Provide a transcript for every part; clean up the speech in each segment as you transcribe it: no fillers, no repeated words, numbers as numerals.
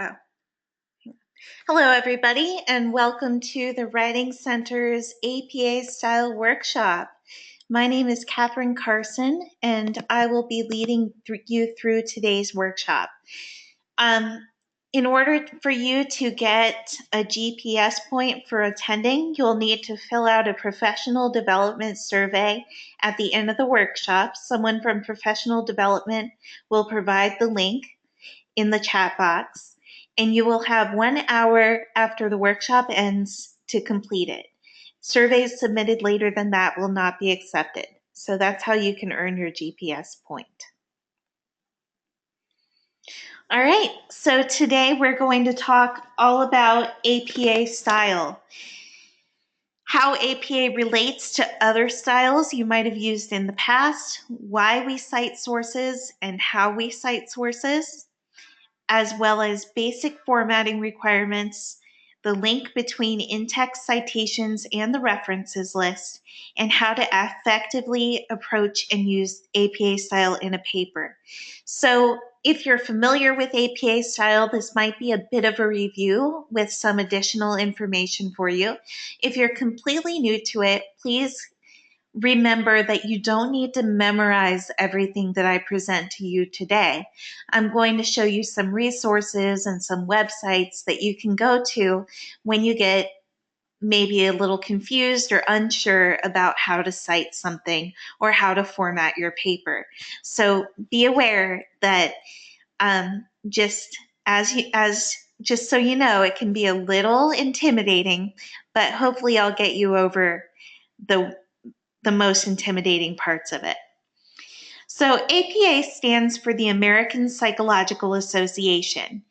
Oh. Hello, everybody, and welcome to the Writing Center's APA Style Workshop. My name is Catherine Carson, and I will be leading you through today's workshop. In order for you to get a GPS point for attending, you'll need to fill out a professional development survey at the end of the workshop. Someone from professional development will provide the link in the chat box, and you will have 1 hour after the workshop ends to complete it. Surveys submitted later than that will not be accepted. So that's how you can earn your GPS point. All right, so today we're going to talk all about APA style. How APA relates to other styles you might have used in the past, why we cite sources and how we cite sources, as well as basic formatting requirements, the link between in-text citations and the references list, and how to effectively approach and use APA style in a paper. So if you're familiar with APA style, this might be a bit of a review with some additional information for you. If you're completely new to it, please remember that you don't need to memorize everything that I present to you today. I'm going to show you some resources and some websites that you can go to when you get maybe a little confused or unsure about how to cite something or how to format your paper. So be aware that just so you know, it can be a little intimidating, but hopefully I'll get you over the most intimidating parts of it. So APA stands for the American Psychological Association.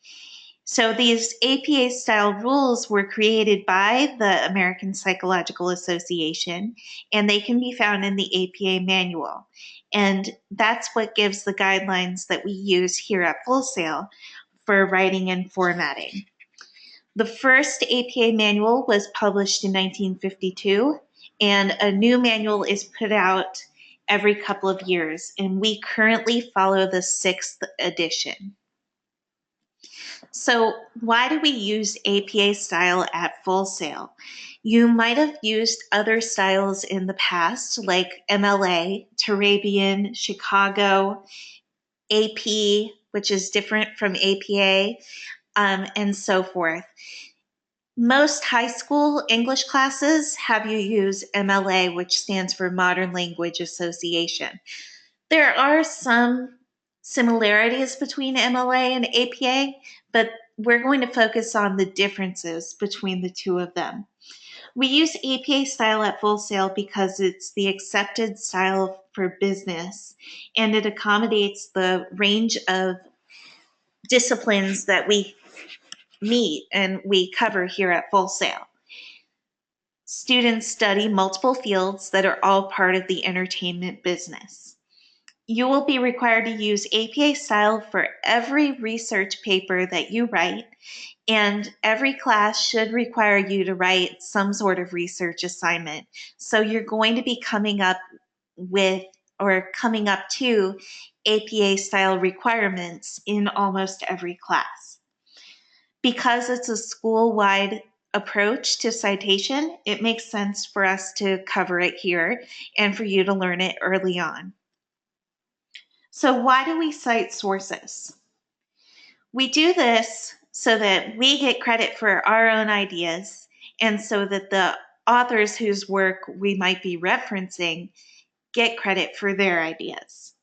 So these APA style rules were created by the American Psychological Association, and they can be found in the APA manual. And that's what gives the guidelines that we use here at Full Sail for writing and formatting. The first APA manual was published in 1952, and a new manual is put out every couple of years, and we currently follow the 6th edition. So why do we use APA style at Full Sail? You might have used other styles in the past, like MLA, Turabian, Chicago, AP, which is different from APA, and so forth. Most high school English classes have you use MLA, which stands for Modern Language Association. There are some similarities between MLA and APA, but we're going to focus on the differences between the two of them. We use APA style at Full Sail because it's the accepted style for business, and it accommodates the range of disciplines that we meet and we cover here at Full Sail. Students study multiple fields that are all part of the entertainment business. You will be required to use APA style for every research paper that you write, and every class should require you to write some sort of research assignment. So you're going to be coming up to APA style requirements in almost every class. Because it's a school-wide approach to citation, it makes sense for us to cover it here and for you to learn it early on. So why do we cite sources? We do this so that we get credit for our own ideas and so that the authors whose work we might be referencing get credit for their ideas.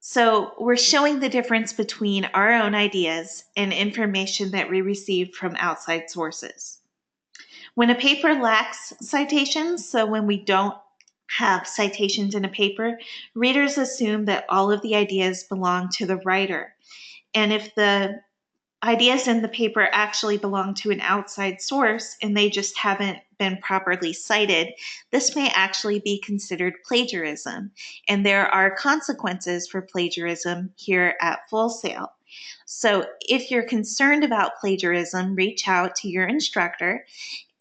So we're showing the difference between our own ideas and information that we received from outside sources. When a paper lacks citations, so when we don't have citations in a paper, readers assume that all of the ideas belong to the writer. And if the ideas in the paper actually belong to an outside source and they just haven't been properly cited, this may actually be considered plagiarism. And there are consequences for plagiarism here at Full Sail. So if you're concerned about plagiarism, reach out to your instructor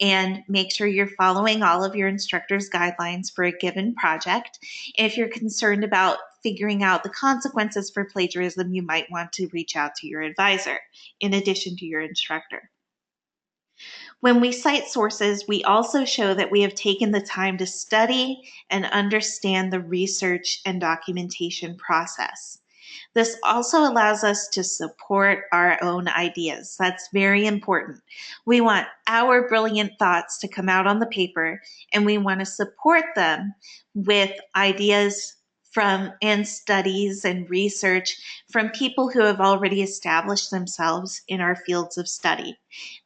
and make sure you're following all of your instructor's guidelines for a given project. If you're concerned about figuring out the consequences for plagiarism, you might want to reach out to your advisor in addition to your instructor. When we cite sources, we also show that we have taken the time to study and understand the research and documentation process. This also allows us to support our own ideas. That's very important. We want our brilliant thoughts to come out on the paper, and we want to support them with ideas and studies and research from people who have already established themselves in our fields of study.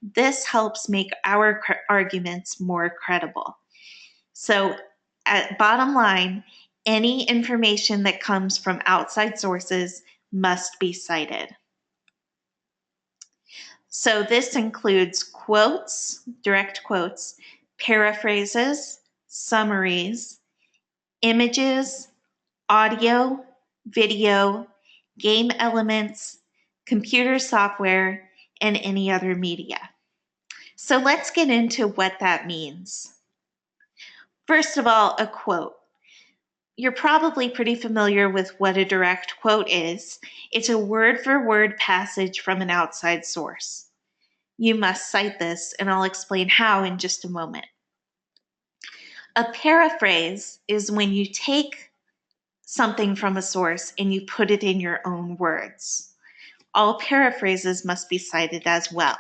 This helps make our arguments more credible. So, at bottom line, any information that comes from outside sources must be cited. So this includes quotes, direct quotes, paraphrases, summaries, images, audio, video, game elements, computer software, and any other media. So let's get into what that means. First of all, a quote. You're probably pretty familiar with what a direct quote is. It's a word-for-word passage from an outside source. You must cite this, and I'll explain how in just a moment. A paraphrase is when you take something from a source and you put it in your own words. All paraphrases must be cited as well.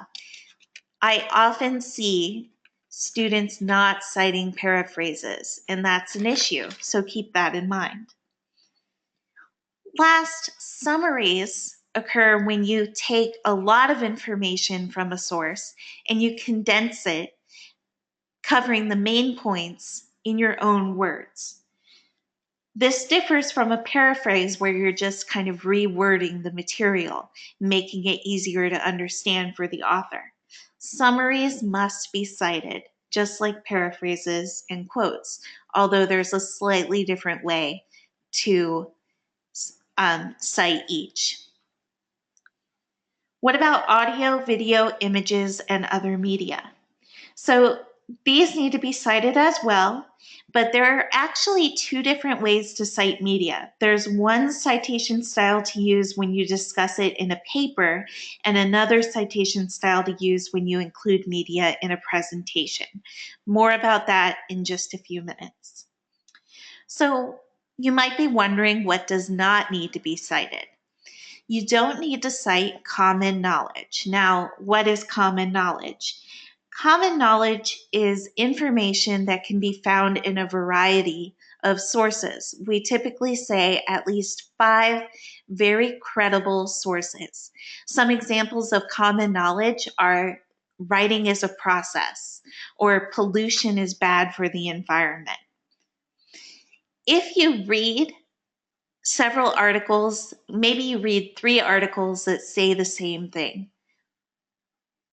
I often see students not citing paraphrases, and that's an issue, so keep that in mind. Last, summaries occur when you take a lot of information from a source and you condense it, covering the main points in your own words. This differs from a paraphrase where you're just kind of rewording the material, making it easier to understand for the author. Summaries must be cited, just like paraphrases and quotes, although there's a slightly different way to cite each. What about audio, video, images, and other media? So these need to be cited as well, but there are actually two different ways to cite media. There's one citation style to use when you discuss it in a paper, and another citation style to use when you include media in a presentation. More about that in just a few minutes. So you might be wondering what does not need to be cited. You don't need to cite common knowledge. Now, what is common knowledge? Common knowledge is information that can be found in a variety of sources. We typically say at least 5 very credible sources. Some examples of common knowledge are writing is a process, or pollution is bad for the environment. If you read several articles, maybe you read 3 articles that say the same thing,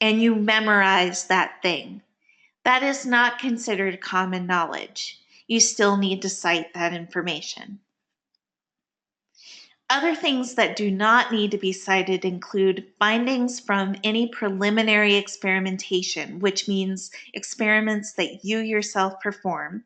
and you memorize that thing, that is not considered common knowledge. You still need to cite that information. Other things that do not need to be cited include findings from any preliminary experimentation, which means experiments that you yourself perform,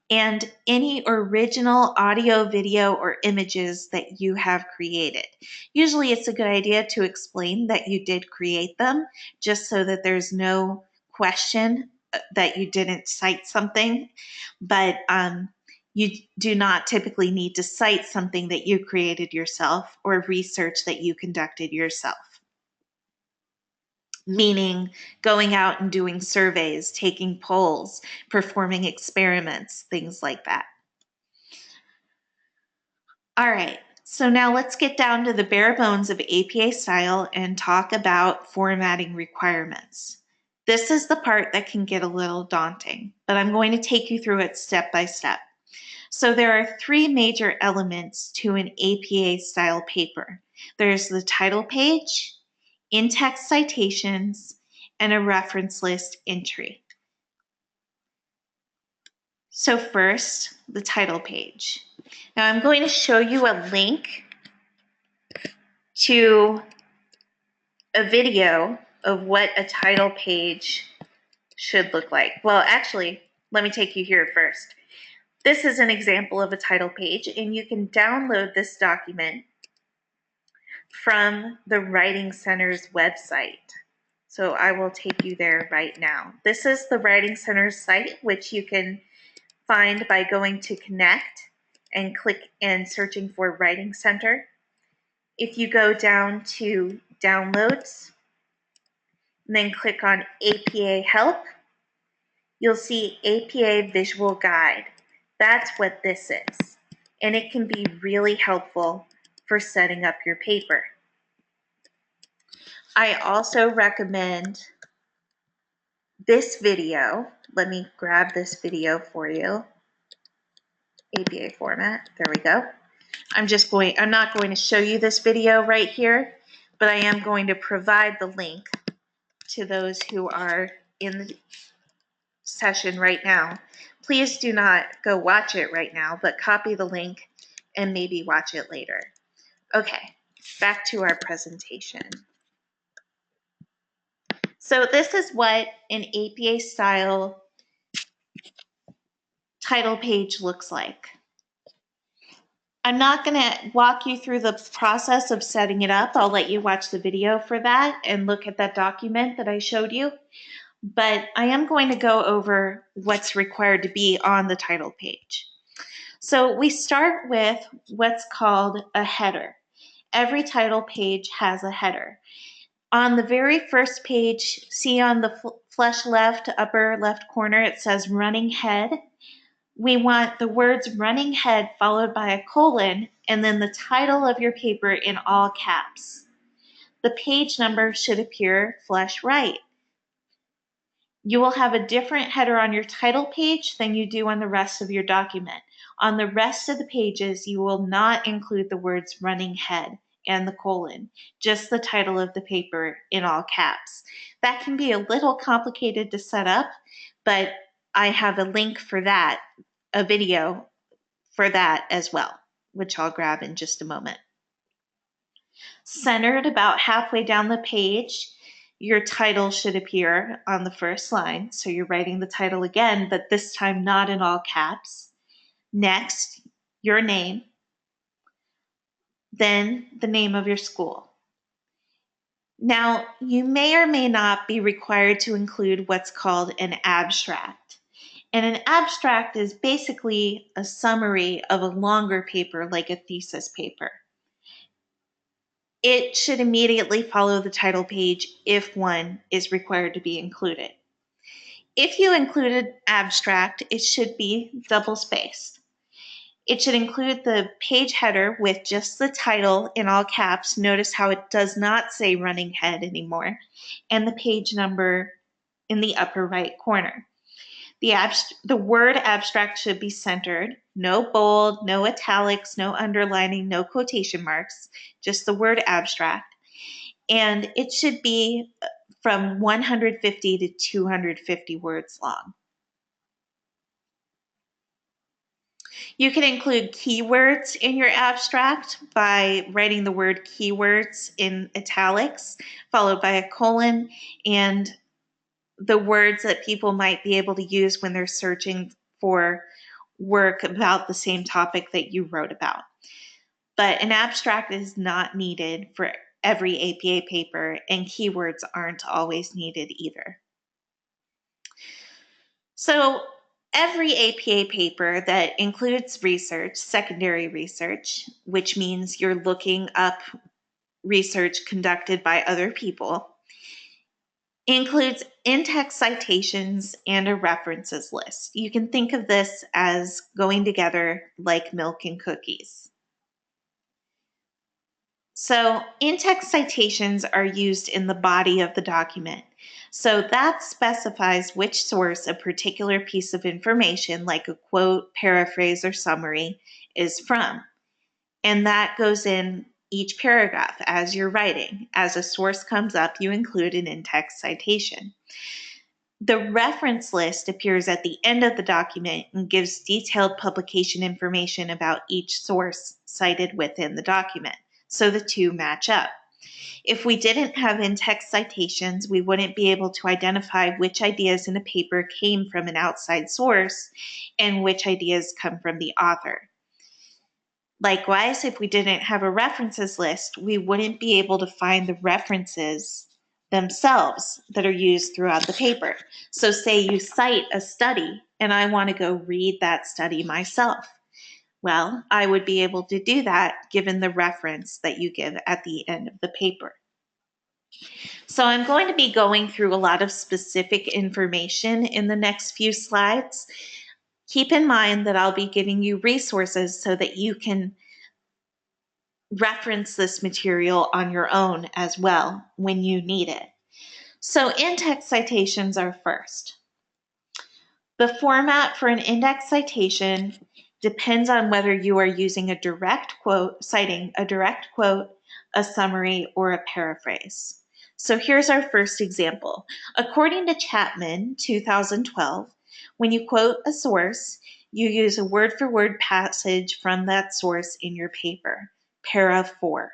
and any original audio, video, or images that you have created. Usually it's a good idea to explain that you did create them, just so that there's no question that you didn't cite something, but you do not typically need to cite something that you created yourself or research that you conducted yourself. Meaning going out and doing surveys, taking polls, performing experiments, things like that. All right, so now let's get down to the bare bones of APA style and talk about formatting requirements. This is the part that can get a little daunting, but I'm going to take you through it step by step. So there are 3 major elements to an APA style paper. There's the title page, in-text citations, and a reference list entry. So first, the title page. Now I'm going to show you a link to a video of what a title page should look like. Well, actually, let me take you here first. This is an example of a title page, and you can download this document from the Writing Center's website. So I will take you there right now. This is the Writing Center's site, which you can find by going to Connect and click and searching for Writing Center. If you go down to Downloads, and then click on APA Help, you'll see APA Visual Guide. That's what this is, and it can be really helpful for setting up your paper. I also recommend this video. Let me grab this video for you. APA format, there we go. I'm not going to show you this video right here, but I am going to provide the link to those who are in the session right now. Please do not go watch it right now, but copy the link and maybe watch it later. Okay, back to our presentation. So this is what an APA style title page looks like. I'm not going to walk you through the process of setting it up. I'll let you watch the video for that and look at that document that I showed you. But I am going to go over what's required to be on the title page. So we start with what's called a header. Every title page has a header. On the very first page, see on the flush left, upper left corner, it says running head. We want the words running head followed by a colon and then the title of your paper in all caps. The page number should appear flush right. You will have a different header on your title page than you do on the rest of your document. On the rest of the pages, you will not include the words running head and the colon, just the title of the paper in all caps. That can be a little complicated to set up, but I have a link for that, a video for that as well, which I'll grab in just a moment. Centered about halfway down the page, your title should appear on the first line. So you're writing the title again, but this time not in all caps. Next, your name, then the name of your school. Now, you may or may not be required to include what's called an abstract. And an abstract is basically a summary of a longer paper, like a thesis paper. It should immediately follow the title page if one is required to be included. If you included abstract, it should be double-spaced. It should include the page header with just the title in all caps. Notice how it does not say running head anymore, and the page number in the upper right corner. The word abstract should be centered. No bold, no italics, no underlining, no quotation marks, just the word abstract. And it should be from 150 to 250 words long. You can include keywords in your abstract by writing the word keywords in italics, followed by a colon, and the words that people might be able to use when they're searching for work about the same topic that you wrote about. But an abstract is not needed for every APA paper, and keywords aren't always needed either. So every APA paper that includes research, secondary research, which means you're looking up research conducted by other people, includes in-text citations and a references list. You can think of this as going together like milk and cookies. So in-text citations are used in the body of the document. So that specifies which source a particular piece of information, like a quote, paraphrase, or summary, is from. And that goes in each paragraph as you're writing. As a source comes up, you include an in-text citation. The reference list appears at the end of the document and gives detailed publication information about each source cited within the document, so the two match up. If we didn't have in-text citations, we wouldn't be able to identify which ideas in a paper came from an outside source and which ideas come from the author. Likewise, if we didn't have a references list, we wouldn't be able to find the references themselves that are used throughout the paper. So say you cite a study and I want to go read that study myself. Well, I would be able to do that given the reference that you give at the end of the paper. So I'm going to be going through a lot of specific information in the next few slides. Keep in mind that I'll be giving you resources so that you can reference this material on your own as well when you need it. So in-text citations are first. The format for an index citation depends on whether you are using a direct quote, citing a direct quote, a summary, or a paraphrase. So here's our first example. According to Chapman, 2012, when you quote a source, you use a word-for-word passage from that source in your paper, para 4.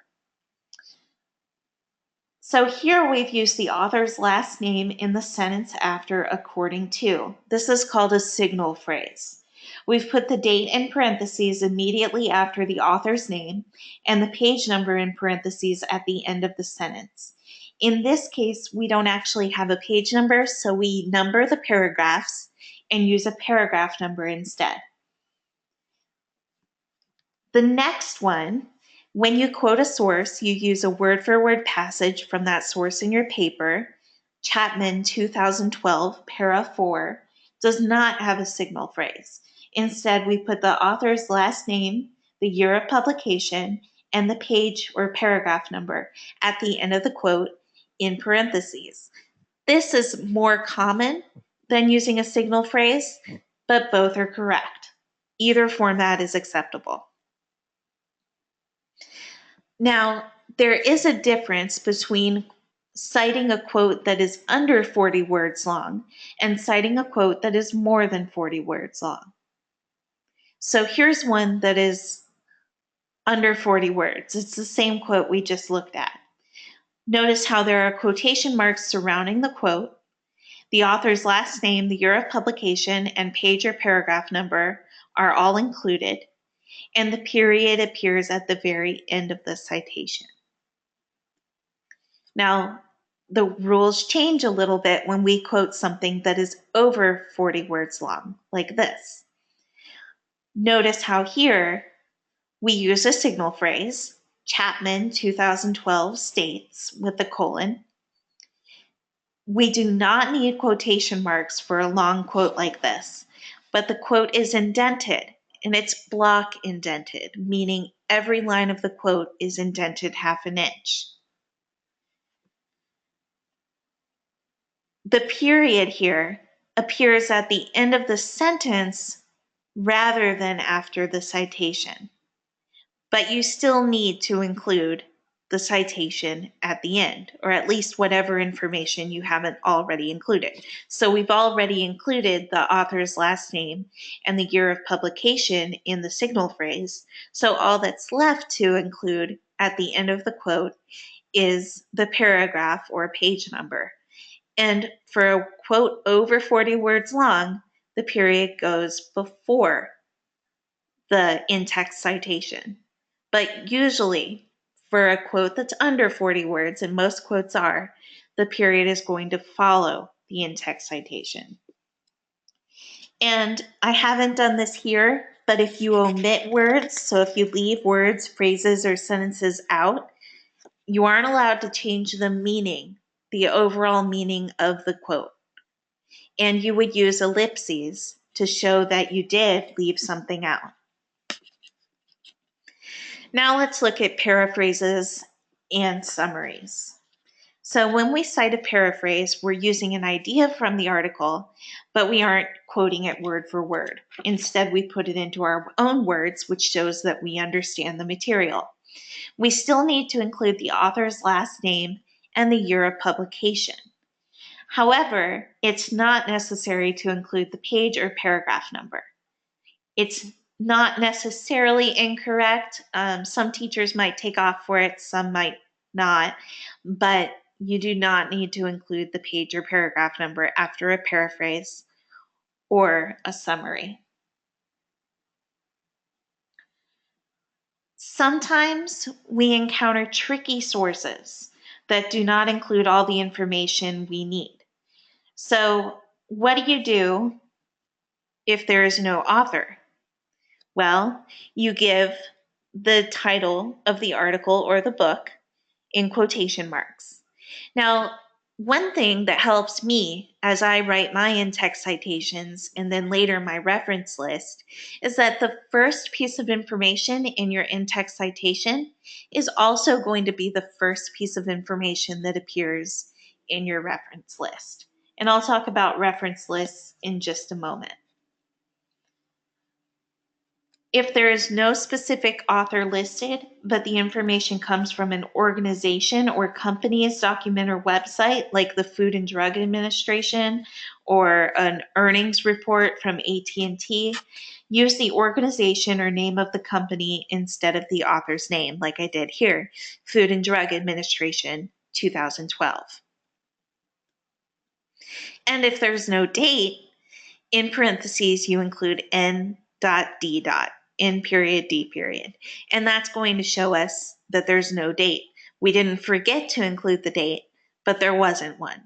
So here we've used the author's last name in the sentence after according to. This is called a signal phrase. We've put the date in parentheses immediately after the author's name and the page number in parentheses at the end of the sentence. In this case, we don't actually have a page number, so we number the paragraphs and use a paragraph number instead. The next one, when you quote a source, you use a word-for-word passage from that source in your paper. Chapman 2012, para 4, does not have a signal phrase. Instead, we put the author's last name, the year of publication, and the page or paragraph number at the end of the quote in parentheses. This is more common than using a signal phrase, but both are correct. Either format is acceptable. Now, there is a difference between citing a quote that is under 40 words long and citing a quote that is more than 40 words long. So here's one that is under 40 words. It's the same quote we just looked at. Notice how there are quotation marks surrounding the quote. The author's last name, the year of publication, and page or paragraph number are all included, and the period appears at the very end of the citation. Now, the rules change a little bit when we quote something that is over 40 words long, like this. Notice how here we use a signal phrase, Chapman 2012 states, with the colon. We do not need quotation marks for a long quote like this, but the quote is indented, and it's block indented, meaning every line of the quote is indented half an inch. The period here appears at the end of the sentence rather than after the citation, but you still need to include the citation at the end, or at least whatever information you haven't already included. So we've already included the author's last name and the year of publication in the signal phrase, so all that's left to include at the end of the quote is the paragraph or page number. And for a quote over 40 words long, the period goes before the in-text citation. But usually, for a quote that's under 40 words, and most quotes are, the period is going to follow the in-text citation. And I haven't done this here, but if you omit words, so if you leave words, phrases, or sentences out, you aren't allowed to change the meaning, the overall meaning of the quote. And you would use ellipses to show that you did leave something out. Now let's look at paraphrases and summaries. So when we cite a paraphrase, we're using an idea from the article, but we aren't quoting it word for word. Instead, we put it into our own words, which shows that we understand the material. We still need to include the author's last name and the year of publication. However, it's not necessary to include the page or paragraph number. It's not necessarily incorrect. Some teachers might take off for it, some might not. but you do not need to include the page or paragraph number after a paraphrase or a summary. Sometimes we encounter tricky sources that do not include all the information we need. So, what do you do if there is no author? Well, you give the title of the article or the book in quotation marks. Now, one thing that helps me as I write my in-text citations and then later my reference list is that the first piece of information in your in-text citation is also going to be the first piece of information that appears in your reference list. And I'll talk about reference lists in just a moment. If there is no specific author listed, but the information comes from an organization or company's document or website, like the Food and Drug Administration or an earnings report from AT&T, use the organization or name of the company instead of the author's name, like I did here, Food and Drug Administration, 2012. And if there's no date, in parentheses, you include N.D. N period, D period. And that's going to show us that there's no date. We didn't forget to include the date, but there wasn't one.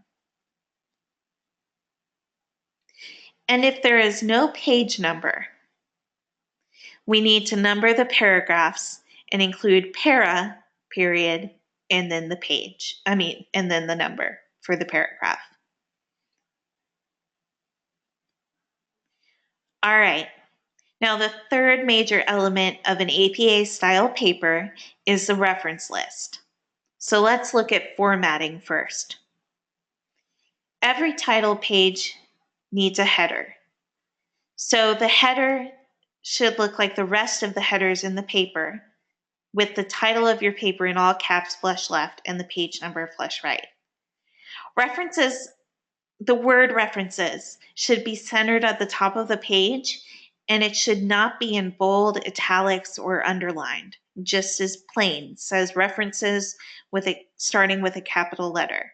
And if there is no page number, we need to number the paragraphs and include para, period, and then the page. And then the number for the paragraph. All right. Now, the third major element of an APA style paper is the reference list. So let's look at formatting first. Every title page needs a header. So the header should look like the rest of the headers in the paper, with the title of your paper in all caps flush left and the page number flush right. References, the word references, should be centered at the top of the page, and it should not be in bold, italics, or underlined, just as plain says references starting with a capital letter.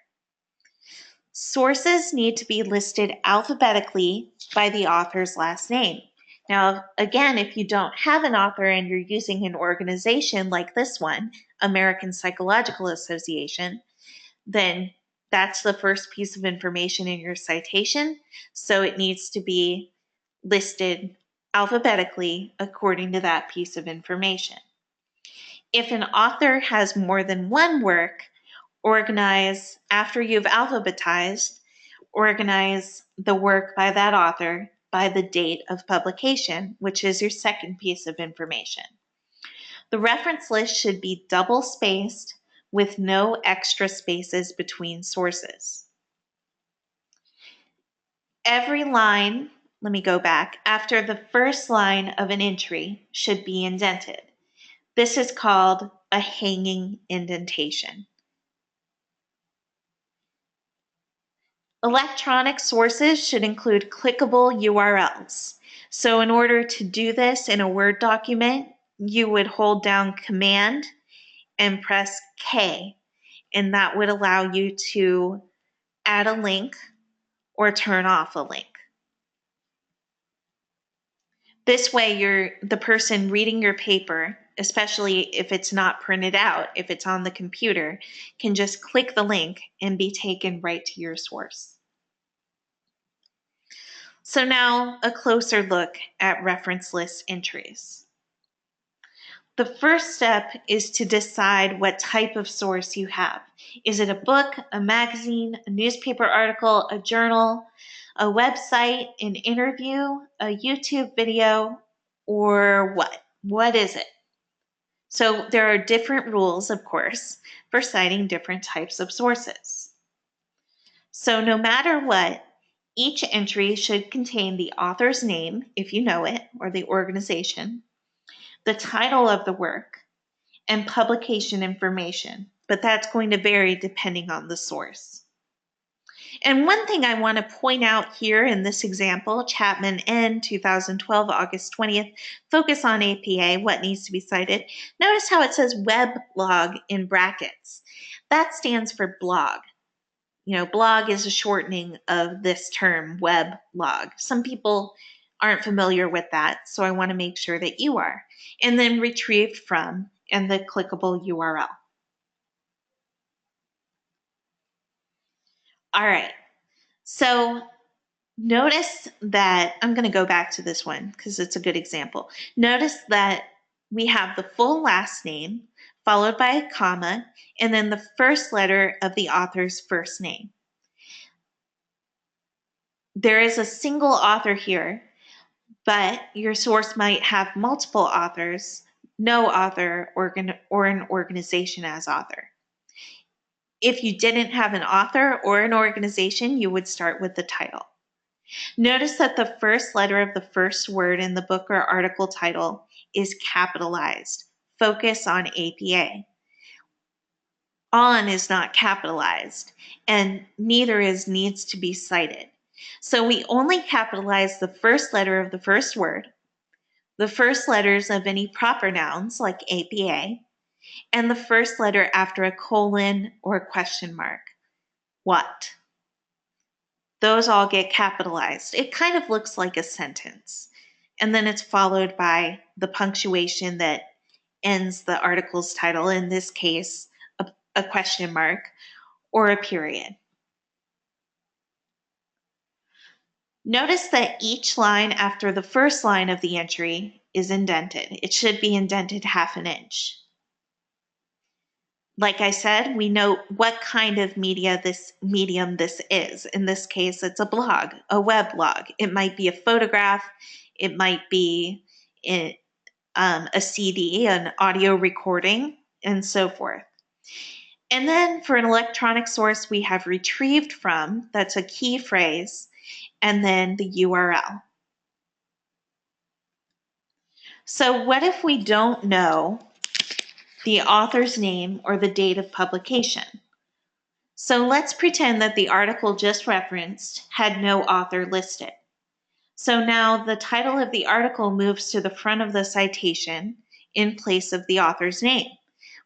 Sources need to be listed alphabetically by the author's last name. Now, again, if you don't have an author and you're using an organization like this one, American Psychological Association, then that's the first piece of information in your citation. So it needs to be listed alphabetically according to that piece of information. If an author has more than one work, organize, after you've alphabetized, organize the work by that author by the date of publication, which is your second piece of information. The reference list should be double spaced with no extra spaces between sources. Every line, let me go back, after the first line of an entry should be indented. This is called a hanging indentation. Electronic sources should include clickable URLs. So in order to do this in a Word document, you would hold down Command and press K, and that would allow you to add a link or turn off a link. This way, the person reading your paper, especially if it's not printed out, if it's on the computer, can just click the link and be taken right to your source. So now a closer look at reference list entries. The first step is to decide what type of source you have. Is it a book, a magazine, a newspaper article, a journal, a website, an interview, a YouTube video, or what? What is it? So there are different rules, of course, for citing different types of sources. So no matter what, each entry should contain the author's name, if you know it, or the organization, the title of the work, and publication information, but that's going to vary depending on the source. And one thing I want to point out here in this example, Chapman N. 2012, August 20th, Focus on APA, what needs to be cited. Notice how it says weblog in brackets. that stands for blog. Blog is a shortening of this term, web log. Some people aren't familiar with that, so I want to make sure that you are. And then retrieved from and the clickable URL. All right, so notice that, I'm going to go back to this one because it's a good example. Notice that we have the full last name followed by a comma and then the first letter of the author's first name. There is a single author here, but your source might have multiple authors, no author, or an organization as author. If you didn't have an author or an organization, you would start with the title. Notice that the first letter of the first word in the book or article title is capitalized. Focus on APA. On is not capitalized, and neither is needs to be cited. So we only capitalize the first letter of the first word, the first letters of any proper nouns like APA, and the first letter after a colon or a question mark. What? Those all get capitalized. It kind of looks like a sentence. And then it's followed by the punctuation that ends the article's title, in this case, a question mark or a period. Notice that each line after the first line of the entry is indented. It should be indented 1/2 inch. Like I said, we know what kind of medium this is. In this case, it's a blog, a web blog. It might be a photograph. It might be a CD, an audio recording, and so forth. And then for an electronic source, we have retrieved from, that's a key phrase, and then the URL. So what if we don't know the author's name or the date of publication? So let's pretend that the article just referenced had no author listed. So now the title of the article moves to the front of the citation in place of the author's name.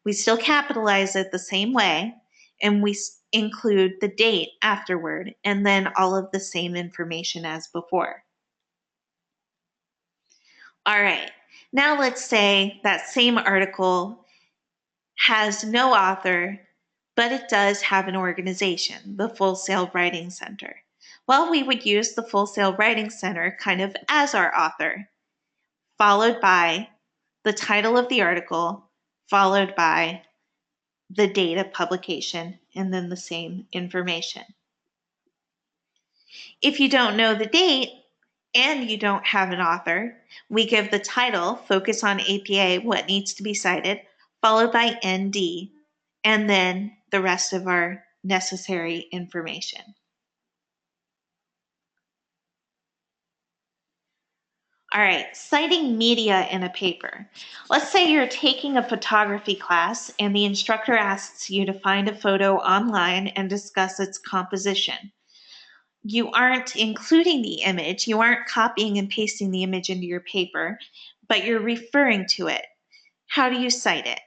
We still capitalize it the same way, and we include the date afterward, and then all of the same information as before. All right, now let's say that same article has no author, but it does have an organization, the Full Sail Writing Center. Well, we would use the Full Sail Writing Center kind of as our author, followed by the title of the article, followed by the date of publication, and then the same information. If you don't know the date and you don't have an author, we give the title, Focus on APA, what needs to be cited, followed by ND, and then the rest of our necessary information. All right, citing media in a paper. Let's say you're taking a photography class and the instructor asks you to find a photo online and discuss its composition. You aren't including the image, you aren't copying and pasting the image into your paper, but you're referring to it. How do you cite it?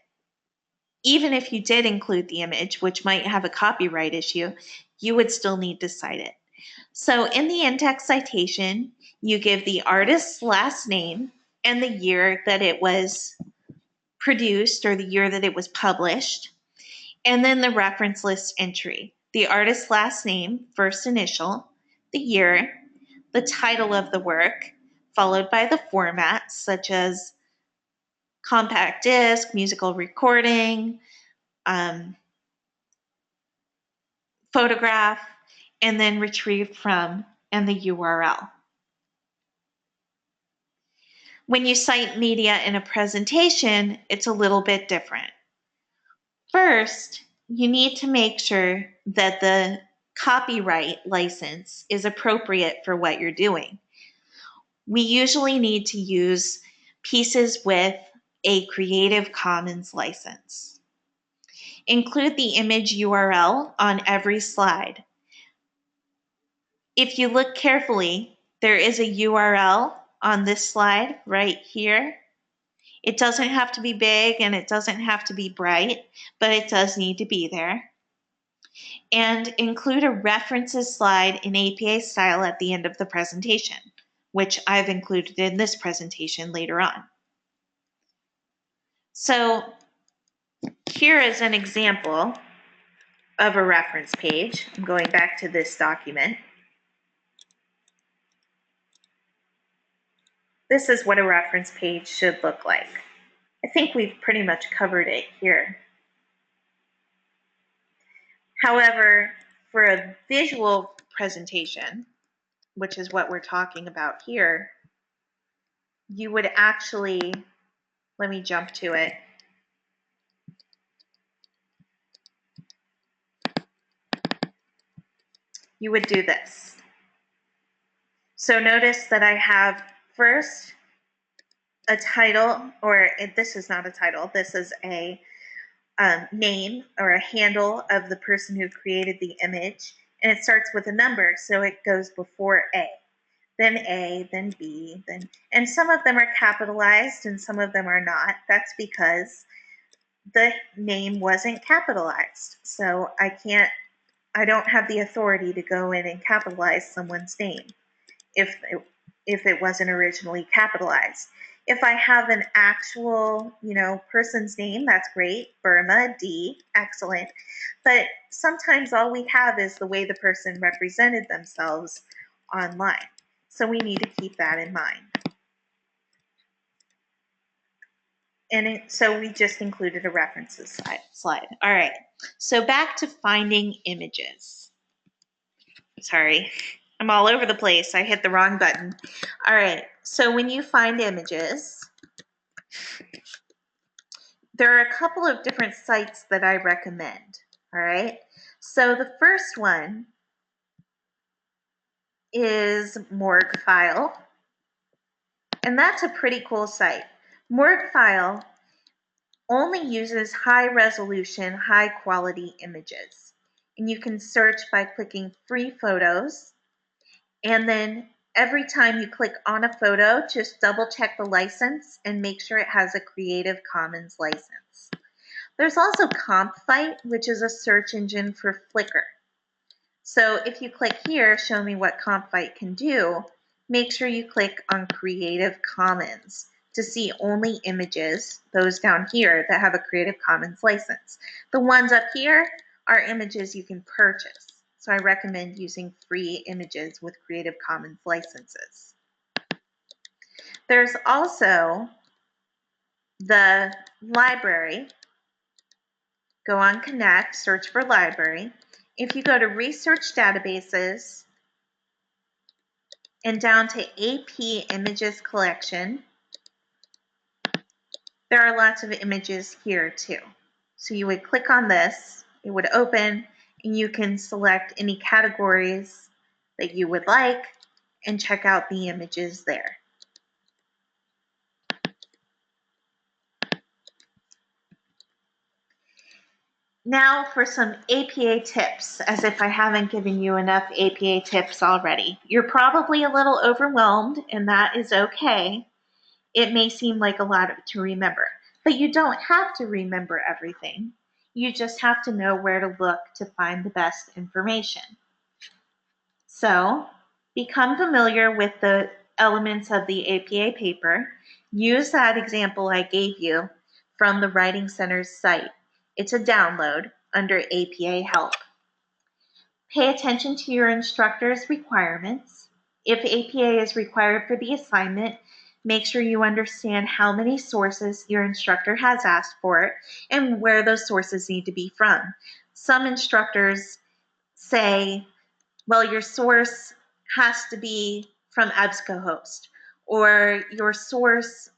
Even if you did include the image, which might have a copyright issue, you would still need to cite it. So in the in-text citation, you give the artist's last name and the year that it was produced or the year that it was published, and then the reference list entry. The artist's last name, first initial, the year, the title of the work, followed by the formats such as compact disc, musical recording, photograph, and then retrieved from, and the URL. When you cite media in a presentation, it's a little bit different. First, you need to make sure that the copyright license is appropriate for what you're doing. We usually need to use pieces with a Creative Commons license. Include the image URL on every slide. If you look carefully, there is a URL on this slide right here. It doesn't have to be big and it doesn't have to be bright, but it does need to be there. And include a references slide in APA style at the end of the presentation, which I've included in this presentation later on. So here is an example of a reference page. I'm going back to this document. This is what a reference page should look like. I think we've pretty much covered it here. However, for a visual presentation, which is what we're talking about here, you would actually, let me jump to it. You would do this. So notice that I have first a title, or this is not a title, this is a name or a handle of the person who created the image, and it starts with a number, so it goes before A, then B, and some of them are capitalized and some of them are not. That's because the name wasn't capitalized. So I don't have the authority to go in and capitalize someone's name if it wasn't originally capitalized. If I have an actual, person's name, that's great. Burma, D, excellent. But sometimes all we have is the way the person represented themselves online. So we need to keep that in mind. And so we just included a references slide. All right, so back to finding images. Sorry, I'm all over the place. I hit the wrong button. All right, so when you find images, there are a couple of different sites that I recommend. All right, so the first one is Morguefile, and that's a pretty cool site. Morguefile only uses high resolution, high quality images. And you can search by clicking free photos. And then every time you click on a photo, just double check the license and make sure it has a Creative Commons license. There's also Compfight, which is a search engine for Flickr. So if you click here, show me what Compfight can do, make sure you click on Creative Commons to see only images, those down here, that have a Creative Commons license. The ones up here are images you can purchase. So I recommend using free images with Creative Commons licenses. There's also the library. Go on Connect, search for library. If you go to research databases and down to AP Images Collection, there are lots of images here too. So you would click on this, it would open, and you can select any categories that you would like and check out the images there. Now for some APA tips, as if I haven't given you enough APA tips already. You're probably a little overwhelmed, and that is okay. It may seem like a lot to remember, but you don't have to remember everything. You just have to know where to look to find the best information. So, become familiar with the elements of the APA paper. Use that example I gave you from the Writing Center's site. It's a download under APA Help. Pay attention to your instructor's requirements. If APA is required for the assignment, make sure you understand how many sources your instructor has asked for and where those sources need to be from. Some instructors say, well, your source has to be from EBSCOhost, or your source,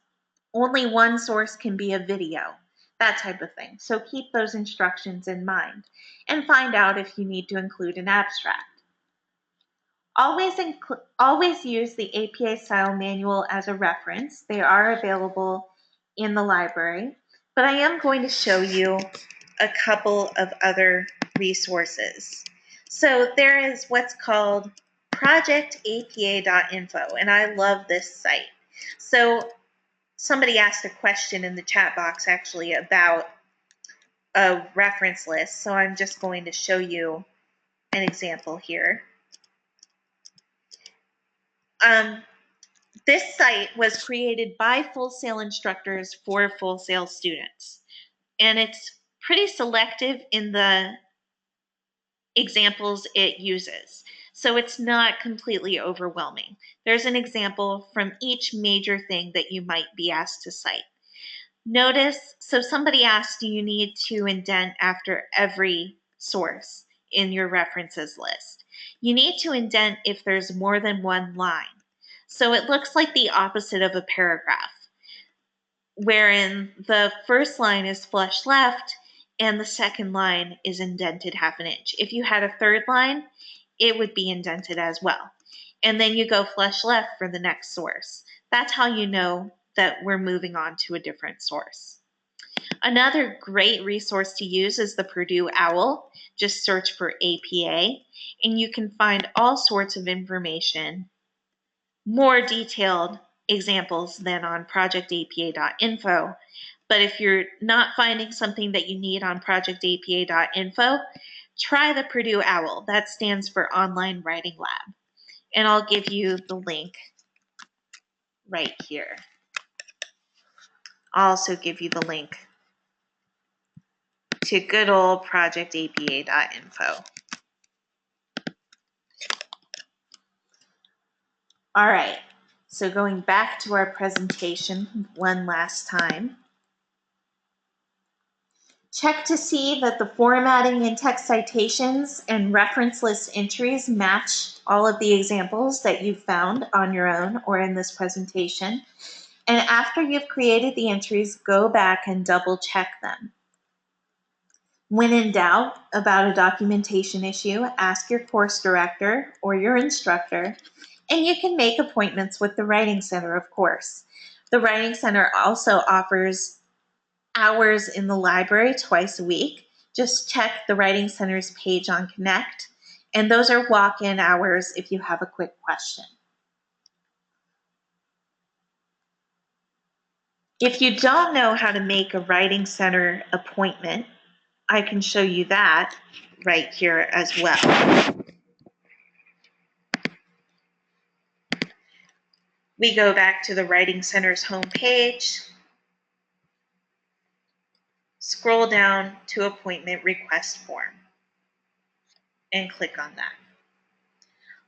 only one source can be a video, that type of thing. So keep those instructions in mind and find out if you need to include an abstract. Always use the APA style manual as a reference. They are available in the library, but I am going to show you a couple of other resources. So there is what's called projectapa.info, and I love this site. So somebody asked a question in the chat box actually about a reference list, so I'm just going to show you an example here. This site was created by Full Sail instructors for Full Sail students, and it's pretty selective in the examples it uses. So it's not completely overwhelming. There's an example from each major thing that you might be asked to cite. Notice, so somebody asked, do you need to indent after every source in your references list? You need to indent if there's more than one line. So it looks like the opposite of a paragraph, wherein the first line is flush left and the second line is indented half an inch. If you had a third line, it would be indented as well. And then you go flush left for the next source. That's how you know that we're moving on to a different source. Another great resource to use is the Purdue OWL. Just search for APA, and you can find all sorts of information, more detailed examples than on projectapa.info. But if you're not finding something that you need on projectapa.info, try the Purdue OWL. That stands for Online Writing Lab. And I'll give you the link right here. I'll also give you the link to good old projectapa.info. All right, so going back to our presentation one last time. Check to see that the formatting in text citations and reference list entries match all of the examples that you've found on your own or in this presentation. And after you've created the entries, go back and double check them. When in doubt about a documentation issue, ask your course director or your instructor, and you can make appointments with the Writing Center, of course. The Writing Center also offers hours in the library twice a week. Just check the Writing Center's page on Connect, and those are walk-in hours if you have a quick question. If you don't know how to make a Writing Center appointment, I can show you that right here as well. We go back to the Writing Center's homepage, scroll down to appointment request form, and click on that.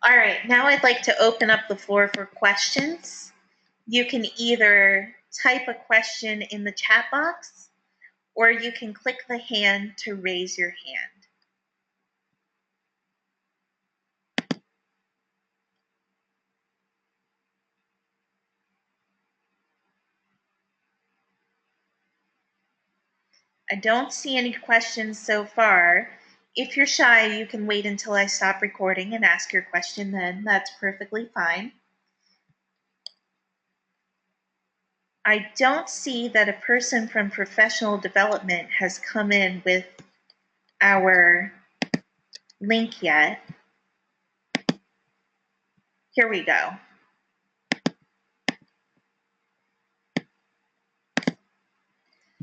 All right, now I'd like to open up the floor for questions. You can either type a question in the chat box, or you can click the hand to raise your hand. I don't see any questions so far. If you're shy, you can wait until I stop recording and ask your question then. That's perfectly fine. I don't see that a person from professional development has come in with our link yet. Here we go.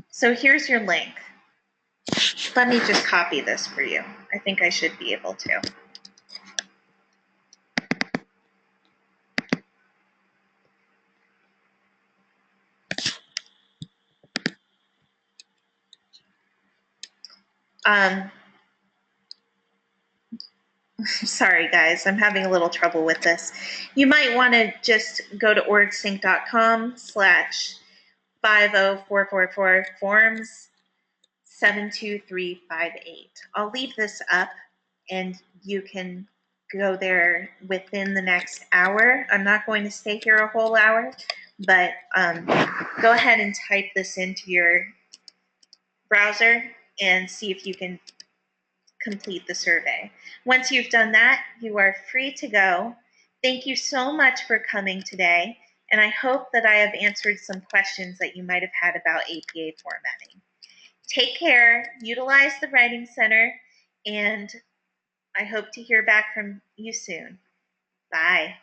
So here's your link. Let me just copy this for you. I think I should be able to. Sorry guys, I'm having a little trouble with this. You might want to just go to orgsync.com/50444 forms 72358. I'll leave this up and you can go there within the next hour. I'm not going to stay here a whole hour, but go ahead and type this into your browser and see if you can complete the survey. Once you've done that, you are free to go. Thank you so much for coming today, and I hope that I have answered some questions that you might have had about APA formatting. Take care, utilize the Writing Center, and I hope to hear back from you soon. Bye.